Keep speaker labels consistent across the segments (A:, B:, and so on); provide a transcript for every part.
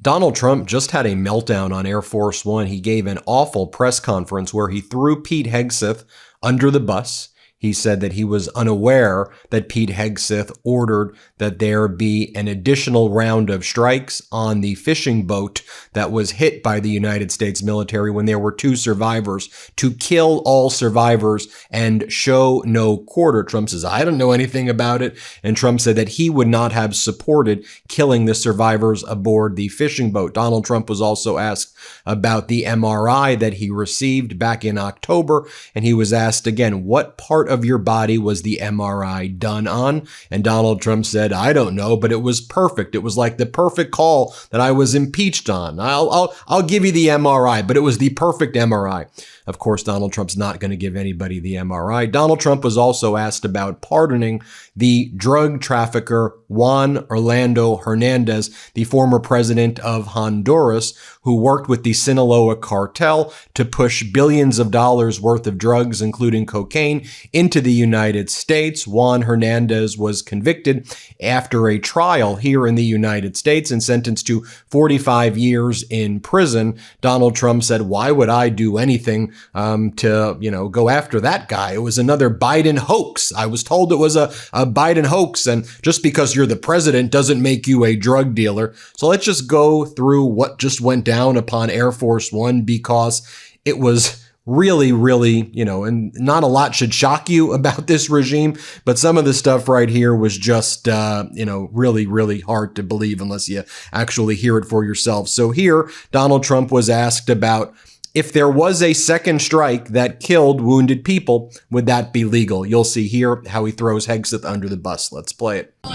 A: Donald Trump just had a meltdown on Air Force One. He gave an awful press conference where he threw Pete Hegseth under the bus. He said that he was unaware that Pete Hegseth ordered that there be an additional round of strikes on the fishing boat that was hit by the United States military when there were 2 survivors, to kill all survivors and show no quarter. Trump says, I don't know anything about it. And Trump said that he would not have supported killing the survivors aboard the fishing boat. Donald Trump was also asked about the MRI that he received back in October. And he was asked again, what part of your body was the MRI done on? And Donald Trump said, I don't know, but it was perfect. It was like the perfect call that I was impeached on. I'll give you the MRI, but it was the perfect MRI. Of course, Donald Trump's not going to give anybody the MRI. Donald Trump was also asked about pardoning the drug trafficker Juan Orlando Hernandez, the former president of Honduras, who worked with the Sinaloa cartel to push billions of dollars worth of drugs, including cocaine, into the United States. Juan Hernandez was convicted after a trial here in the United States and sentenced to 45 years in prison. Donald Trump said, why would I do anything to go after that guy? It was another Biden hoax. I was told it was a Biden hoax, and just because you're the president doesn't make you a drug dealer. So let's just go through what just went down upon Air Force One, because it was really, and not a lot should shock you about this regime, but some of the stuff right here was just, really hard to believe unless you actually hear it for yourself. So here, Donald Trump was asked about, if there was a second strike that killed wounded people, would that be legal? You'll see here how he throws Hegseth under the bus. Let's play it.
B: On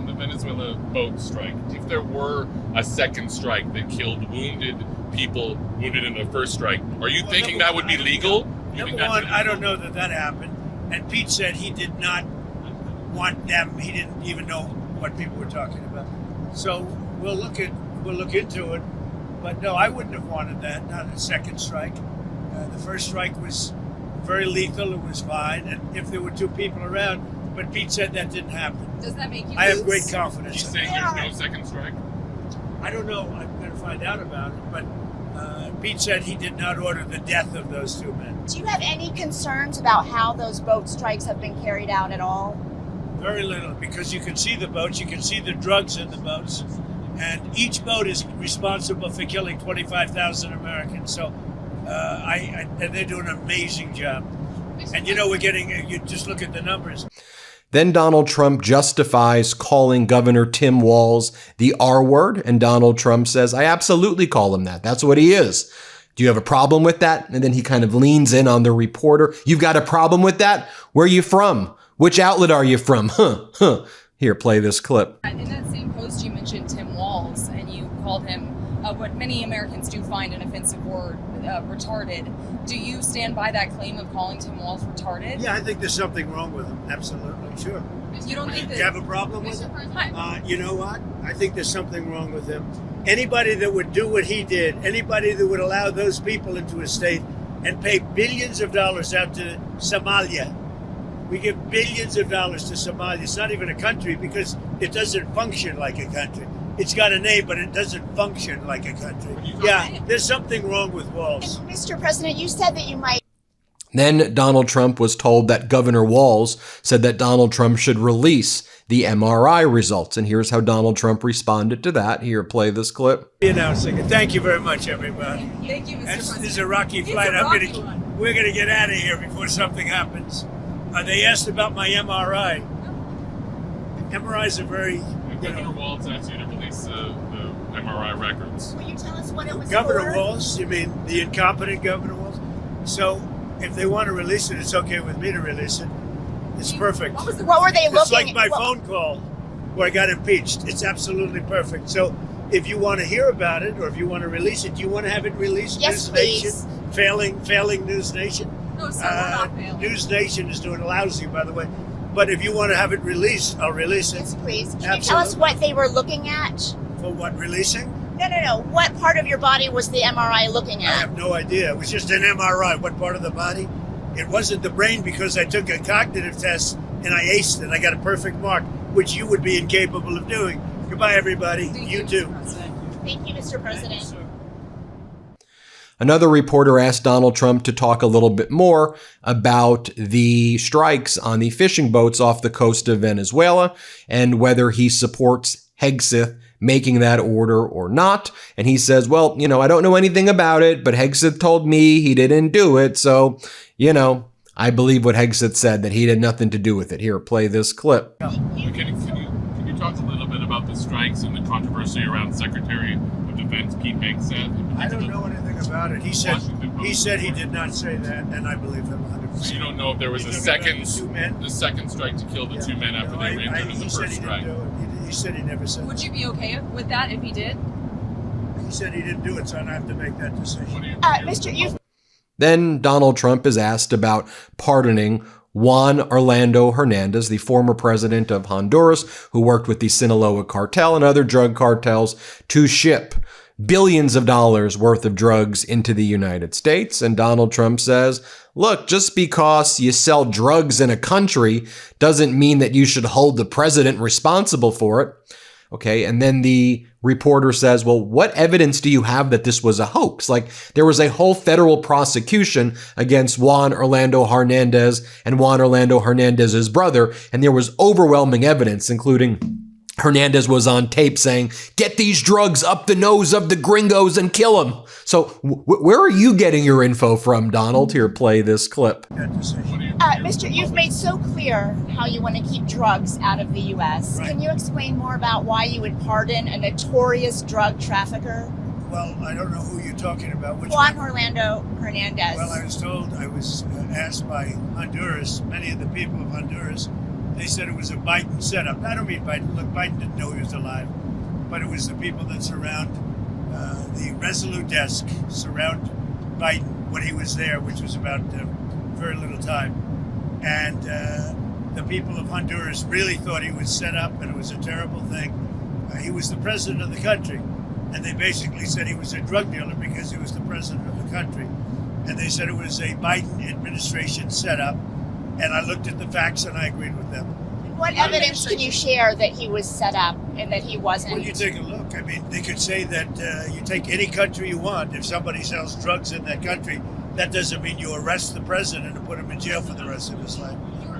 B: the Venezuela boat strike, if there were a second strike that killed people wounded in the first strike, are you thinking that would be legal?
C: Number one, I don't know that happened. And Pete said he did not want them. He didn't even know what people were talking about. So we'll look into it. But no, I wouldn't have wanted that, not a second strike. The first strike was very lethal. It was fine. And if there were 2 people around, but Pete said that didn't happen.
D: Does that make you
C: I have great confidence.
B: He's saying there's no second strike?
C: I don't know. I'm going to find out about it. But Pete said he did not order the death of those 2 men.
E: Do you have any concerns about how those boat strikes have been carried out at all?
C: Very little, because you can see the boats. You can see the drugs in the boats. And each boat is responsible for killing 25,000 Americans. So and they do an amazing job. And you just look at the numbers.
A: Then Donald Trump justifies calling Governor Tim Walz the R word. And Donald Trump says, I absolutely call him that. That's what he is. Do you have a problem with that? And then he kind of leans in on the reporter. You've got a problem with that? Where are you from? Which outlet are you from? Here, play this clip.
D: In that same post, you mentioned Tim Walz, and you called him what many Americans do find an offensive word, retarded. Do you stand by that claim of calling Tim Walz retarded?
C: Yeah, I think there's something wrong with him. Absolutely, sure.
D: You don't think that?
C: You have a problem with him? You know what? I think there's something wrong with him. Anybody that would do what he did, anybody that would allow those people into his state and pay billions of dollars out to Somalia. We give billions of dollars to Somalia. It's not even a country because it doesn't function like a country. It's got a name, but it doesn't function like a country. Yeah, there's something wrong with Walz.
E: And Mr. President, you said that you might.
A: Then Donald Trump was told that Governor Walz said that Donald Trump should release the MRI results. And here's how Donald Trump responded to that. Here, play this clip.
C: Announcing it. Thank you very much, everybody.
D: Thank you, Mr. President.
C: This is a rocky flight. We're going to get out of here before something happens. They asked about my MRI. MRIs are very...
B: Governor Walz asked you to release the MRI records.
E: Will you tell us what it was
C: Governor
E: for?
C: Walz? You mean the incompetent Governor Walz? So if they want to release it, it's okay with me to release it. It's perfect.
E: What were they looking at?
C: It's like my phone call where I got impeached. It's absolutely perfect. So if you want to hear about it or if you want to release it, do you want to have it released?
E: Yes,
C: News
E: please.
C: Nation? Failing News Nation?
D: No, sir, we're not failing.
C: News Nation is doing lousy, by the way. But if you want to have it released, I'll release it.
E: Yes, please. Can you tell us what they were looking at?
C: For what, releasing?
E: No. What part of your body was the MRI looking
C: I
E: at?
C: have no idea. It was just an MRI. What part of the body? It wasn't the brain because I took a cognitive test and I aced it. I got a perfect mark, which you would be incapable of doing. You're Goodbye, everybody.
D: Thank
C: You
D: Mr.
C: too.
D: President.
E: Thank you, Mr. President.
A: Another reporter asked Donald Trump to talk a little bit more about the strikes on the fishing boats off the coast of Venezuela and whether he supports Hegseth making that order or not. And he says, well, I don't know anything about it, but Hegseth told me he didn't do it. So, I believe what Hegseth said, that he had nothing to do with it. Here, play this clip.
B: Can you talk a little bit about the strikes and the controversy around Secretary of Defense Pete Hegseth?
C: I don't know anything about it. He said he did not say that, and I believe him 100%.
B: So you don't know if there was a second strike to kill the two men after they were injured in the first strike?
C: He said he never said
D: Would
C: that.
D: you be okay with that if he did?
C: He said he didn't do it, so I don't have to make that decision.
A: Then Donald Trump is asked about pardoning Juan Orlando Hernandez, the former president of Honduras, who worked with the Sinaloa cartel and other drug cartels to ship billions of dollars worth of drugs into the United States. And Donald Trump says, look, just because you sell drugs in a country doesn't mean that you should hold the president responsible for it. Okay. And then the reporter says, well, what evidence do you have that this was a hoax? Like, there was a whole federal prosecution against Juan Orlando Hernandez and Juan Orlando Hernandez's brother. And there was overwhelming evidence, including Hernandez was on tape saying, get these drugs up the nose of the gringos and kill them. So where are you getting your info from, Donald? Here, play this clip.
E: You've made so clear how you want to keep drugs out of the U.S.
C: Right.
E: Can you explain more about why you would pardon a notorious drug trafficker?
C: Well, I don't know who you're talking about.
E: Juan Orlando Hernandez.
C: Well, I was asked by Honduras, many of the people of Honduras, they said it was a Biden setup. I don't mean Biden. Look, Biden didn't know he was alive, but it was the people that surround the Resolute desk, surround Biden when he was there, which was about very little time. And the people of Honduras really thought he was set up, and it was a terrible thing. He was the president of the country, and they basically said he was a drug dealer because he was the president of the country. And they said it was a Biden administration setup. And I looked at the facts and I agreed with them.
E: What evidence can you share that he was set up and that he wasn't?
C: Well, you take a look. I mean, they could say that you take any country you want. If somebody sells drugs in that country, that doesn't mean you arrest the president and put him in jail for the rest of his life.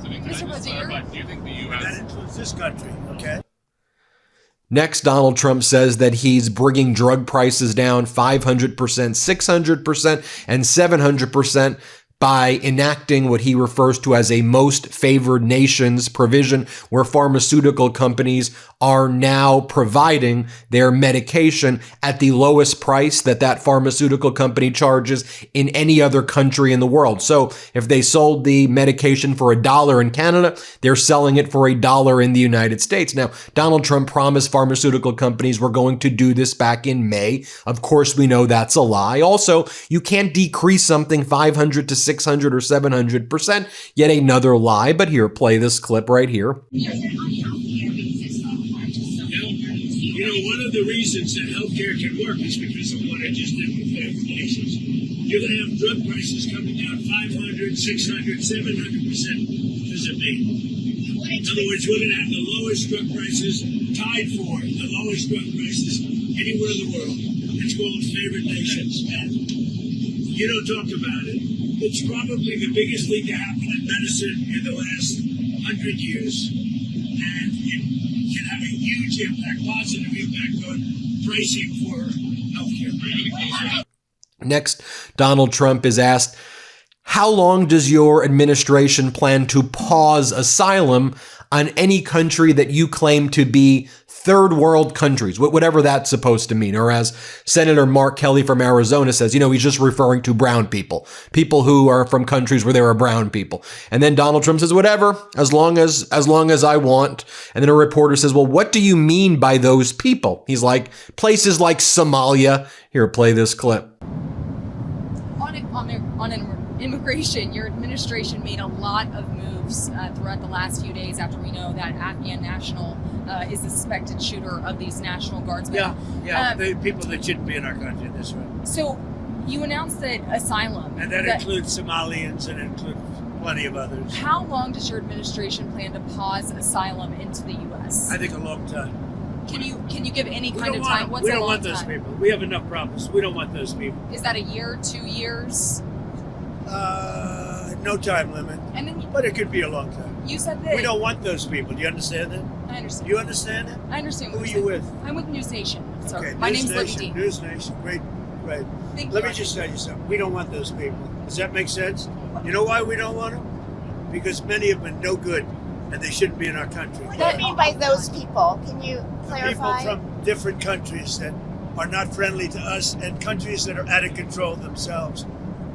D: Mr. President,
B: do you think the
C: That
B: U.S.
C: includes this country, okay?
A: Next, Donald Trump says that he's bringing drug prices down 500%, 600%, and 700% by enacting what he refers to as a most favored nations provision, where pharmaceutical companies are now providing their medication at the lowest price that pharmaceutical company charges in any other country in the world. So if they sold the medication for $1 in Canada, they're selling it for $1 in the United States. Now, Donald Trump promised pharmaceutical companies were going to do this back in May. Of course, we know that's a lie. Also, you can't decrease something 500 to 600 or 700%. Yet another lie. But here, play this clip right here.
C: One of the reasons that healthcare can work is because of what I just did with favored nations. You're going to have drug prices coming down 500, 600, 700% because of me. In other words, we're going to have the lowest drug prices, tied for the lowest drug prices anywhere in the world. It's called favored nations. And you don't talk about it. It's probably the biggest thing to happen in medicine in the last 100 years. And it can have a huge impact, positive impact on pricing for healthcare.
A: Next, Donald Trump is asked, how long does your administration plan to pause asylum on any country that you claim to be third world countries, whatever that's supposed to mean? Or as Senator Mark Kelly from Arizona says, he's just referring to brown people who are from countries where there are brown people. And then Donald Trump says, whatever, as long as I want. And then a reporter says, well, what do you mean by those people? He's like, places like Somalia. Here, play this clip.
D: On immigration, your administration made a lot of moves throughout the last few days after we know that Afghan national is the suspected shooter of these National Guardsmen.
C: The people that shouldn't be in our country this way.
D: So you announced that asylum.
C: And that includes Somalians and it includes plenty of others.
D: How long does your administration plan to pause asylum into the U.S.?
C: I think a long time.
D: Can you give any kind of
C: We
D: time? What's a
C: don't
D: long
C: want those
D: time?
C: people. We have enough problems. We don't want those people.
D: Is that a year, 2 years?
C: No time limit,
D: And then
C: but it could be a long time.
D: you said that
C: We don't want those people. Do you understand that?
D: I understand.
C: You understand that?
D: I understand.
C: Who
D: What
C: are
D: you're
C: you
D: saying.
C: with?
D: I'm with News Nation. So
C: Okay,
D: my
C: News
D: name's Libby
C: Nation.
D: D.
C: News Nation. Great.
D: Thank
C: Let
D: you.
C: me just tell you something. We don't want those people. Does that make sense? You know why we don't want them? Because many of them are no good, and they shouldn't be in our country.
E: What do you mean by those people? Can you clarify?
C: People from different countries that are not friendly to us, and countries that are out of control themselves.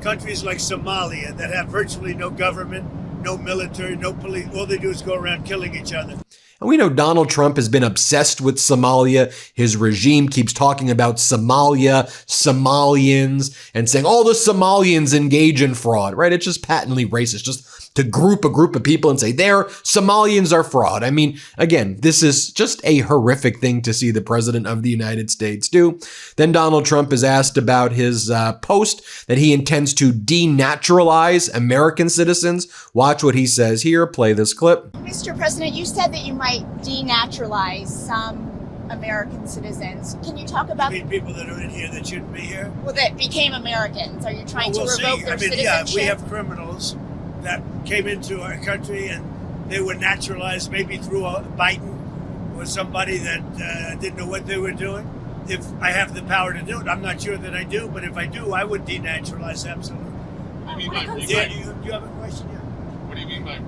C: Countries like Somalia that have virtually no government, no military, no police. All they do is go around killing each other.
A: And we know Donald Trump has been obsessed with Somalia. His regime keeps talking about Somalia, Somalians, and saying all the Somalians engage in fraud, right? It's just patently racist, just to group a group of people and say they're Somalians are fraud. I mean, again, this is just a horrific thing to see the president of the United States do. Then Donald Trump is asked about his post that he intends to denaturalize American citizens. Watch what he says here. Play this clip.
E: Mr. President, you said that you might denaturalize some American citizens. Can you talk about
C: People that are in here that shouldn't be here.
E: that became Americans? Are you trying
C: We'll
E: to
C: see.
E: revoke their
C: I mean,
E: citizenship?
C: we have criminals that came into our country and they were naturalized maybe through Biden or somebody that didn't know what they were doing. If I have the power to do it, I'm not sure that I do, but if I do, I would denaturalize absolutely.
B: What do you mean by
C: Yeah, you have a question? Yeah.
B: What do you mean by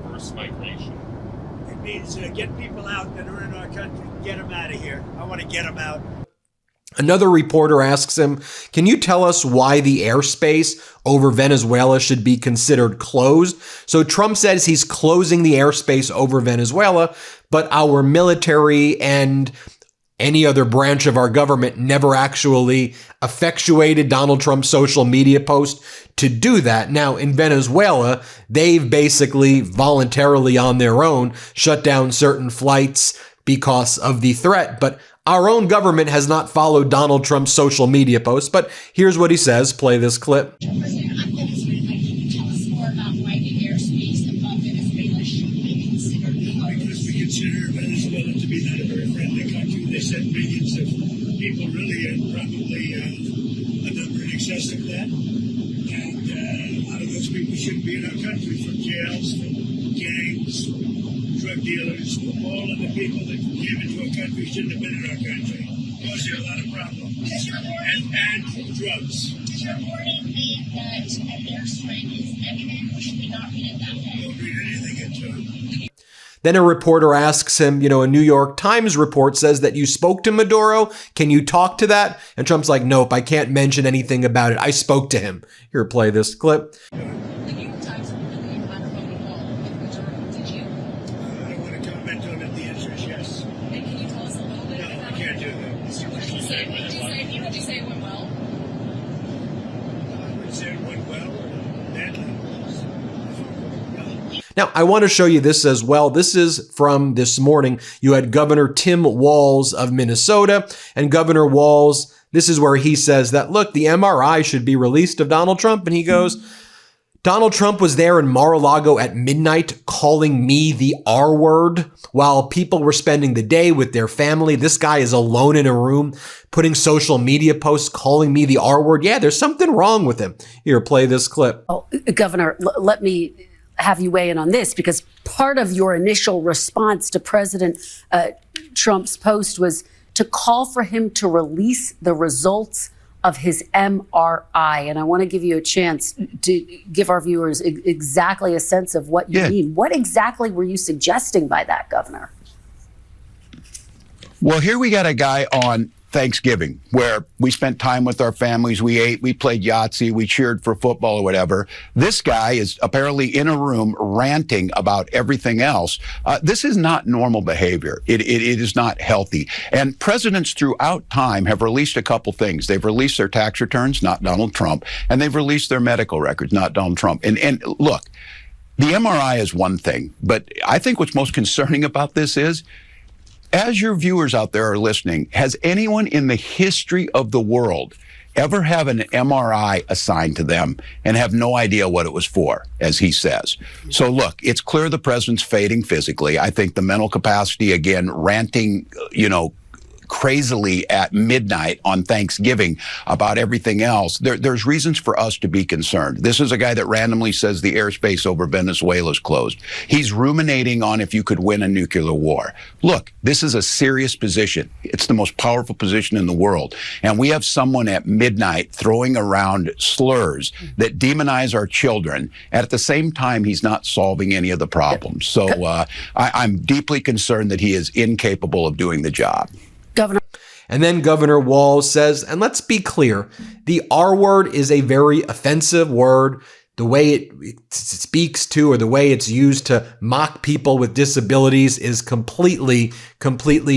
B: reverse migration?
C: It means get people out that are in our country, get them out of here. I want to get them out.
A: Another reporter asks him, can you tell us why the airspace over Venezuela should be considered closed? So Trump says he's closing the airspace over Venezuela, but our military and any other branch of our government never actually effectuated Donald Trump's social media post to do that. Now, in Venezuela, they've basically voluntarily on their own shut down certain flights because of the threat. But our own government has not followed Donald Trump's social media posts. But here's what he says. Play this clip.
F: President, I'm Venezuela. Can you tell us more about why the airspace above Venezuela should be considered closed?
C: Because we consider Venezuela to be not a very friendly country. They sent millions of people, really, and probably a number in excess of that. And a lot of those people shouldn't be in our country, from jails, from gangs, from drug dealers, from all of the people that came into our country shouldn't have been in our country. Cause a lot of problems. And drugs.
F: Does your warning mean that an airstrike is imminent, or should we not read it that way?
C: Don't read anything into it.
A: Then a reporter asks him, a New York Times report says that you spoke to Maduro. Can you talk to that? And Trump's like, nope, I can't mention anything about it. I spoke to him. Here, play this clip.
F: The New York Times reported that you had a phone call with Maduro. Did you?
C: I don't want to comment on it. The answer is yes.
F: And can you tell us a little bit
C: No,
F: about
C: I can't do that.
F: Mr. Bush, did you say it went well?
C: I would say it went well or badly.
A: Now, I want to show you this as well. This is from this morning. You had Governor Tim Walz of Minnesota, and Governor Walz, this is where he says that, look, the MRI should be released of Donald Trump. And he goes, Donald Trump was there in Mar-a-Lago at midnight calling me the R word while people were spending the day with their family. This guy is alone in a room putting social media posts calling me the R word. Yeah, there's something wrong with him. Here, play this clip.
G: Oh, Governor, let me have you weigh in on this, because part of your initial response to President Trump's post was to call for him to release the results of his MRI. And I want to give you a chance to give our viewers exactly a sense of what you mean. What exactly were you suggesting by that, Governor?
H: Well, here we got a guy on Thanksgiving where we spent time with our families. We ate, we played Yahtzee, we cheered for football or whatever. This guy is apparently in a room ranting about everything else. This is not normal behavior. It is not healthy. And presidents throughout time have released a couple things. They've released their tax returns, not Donald Trump, and they've released their medical records, not Donald Trump. And look, the MRI is one thing, but I think what's most concerning about this is, as your viewers out there are listening, has anyone in the history of the world ever have an MRI assigned to them and have no idea what it was for, as he says. So look, it's clear the president's fading physically. I think the mental capacity, again, ranting, crazily at midnight on Thanksgiving about everything else, there's reasons for us to be concerned. This is a guy that randomly says the airspace over Venezuela is closed. He's ruminating on if you could win a nuclear war. Look, this is a serious position. It's the most powerful position in the world. And we have someone at midnight throwing around slurs that demonize our children. And at the same time, he's not solving any of the problems. So I'm deeply concerned that he is incapable of doing the job.
G: Governor.
A: And then Governor Walz says, and let's be clear, the R word is a very offensive word. The way it speaks to, or the way it's used to mock people with disabilities, is completely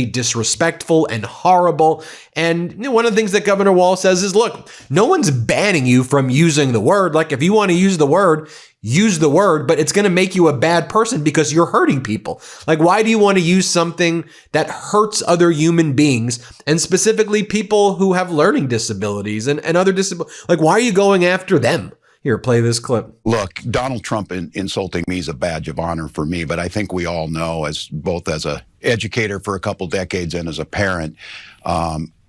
A: disrespectful and horrible. And one of the things that Governor Walz says is, look, no one's banning you from using the word. Like, if you want to use the word, but it's going to make you a bad person because you're hurting people. Like, why do you want to use something that hurts other human beings, and specifically people who have learning disabilities and other disabilities? Like, why are you going after them? Here, play this clip.
H: Look, Donald Trump insulting me is a badge of honor for me, but I think we all know, as both as a educator for a couple decades and as a parent,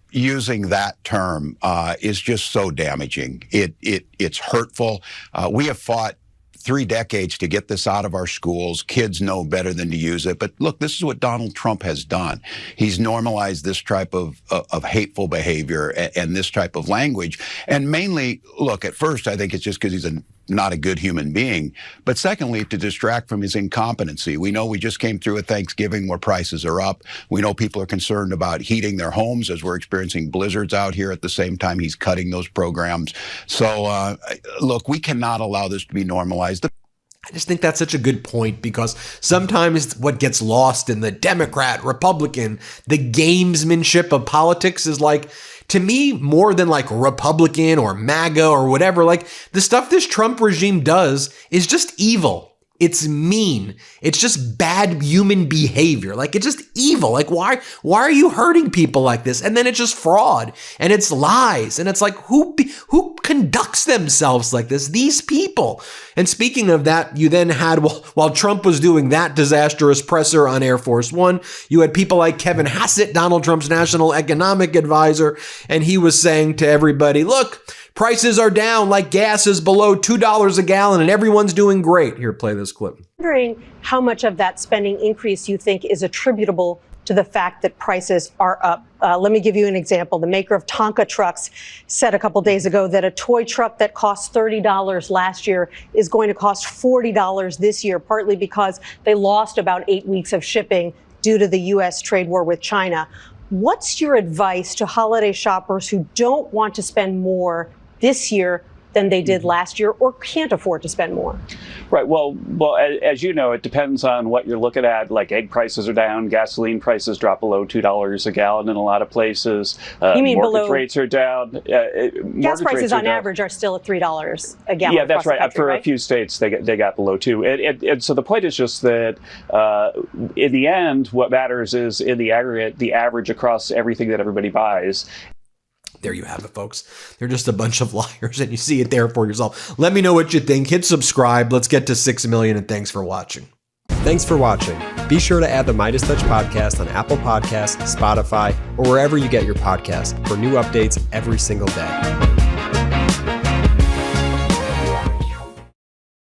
H: using that term is just so damaging. It's hurtful. We have fought 3 decades to get this out of our schools. Kids know better than to use it. But look, this is what Donald Trump has done. He's normalized this type of hateful behavior and this type of language. And mainly, look, at first, I think it's just because he's not a good human being. But secondly, to distract from his incompetency. We know we just came through a Thanksgiving where prices are up. We know people are concerned about heating their homes as we're experiencing blizzards out here. At the same time, he's cutting those programs. So, look, we cannot allow this to be normalized.
A: I just think that's such a good point, because sometimes what gets lost in the Democrat, Republican, the gamesmanship of politics is, like, to me, more than like Republican or MAGA or whatever, like, the stuff this Trump regime does is just evil. It's mean. It's just bad human behavior. Like, it's just evil. Like, why are you hurting people like this? And then it's just fraud and it's lies. And it's like, who conducts themselves like this? These people. And speaking of that, you then had, while Trump was doing that disastrous presser on Air Force One, you had people like Kevin Hassett, Donald Trump's national economic advisor, and he was saying to everybody, look, prices are down, like gas is below $2 a gallon and everyone's doing great. Here, play this clip.
I: Wondering how much of that spending increase you think is attributable to the fact that prices are up. Let me give you an example. The maker of Tonka trucks said a couple days ago that a toy truck that cost $30 last year is going to cost $40 this year, partly because they lost about 8 weeks of shipping due to the U.S. trade war with China. What's your advice to holiday shoppers who don't want to spend more this year than they did last year, or can't afford to spend more?
J: Right. Well, as you know, it depends on what you're looking at. Like, egg prices are down, gasoline prices drop below $2 a gallon in a lot of places.
I: You mean
J: mortgage
I: below?
J: Rates are down.
I: Gas prices on average are still at $3 a gallon.
J: Yeah, that's right.
I: Country,
J: For
I: right?
J: a few states, they got below $2. And so the point is just that in the end, what matters is, in the aggregate, the average across everything that everybody buys.
A: There you have it, folks. They're just a bunch of liars, and you see it there for yourself. Let me know what you think. Hit subscribe. Let's get to 6 million, and thanks for watching.
K: Thanks for watching. Be sure to add the MeidasTouch podcast on Apple Podcasts, Spotify, or wherever you get your podcasts for new updates every single day.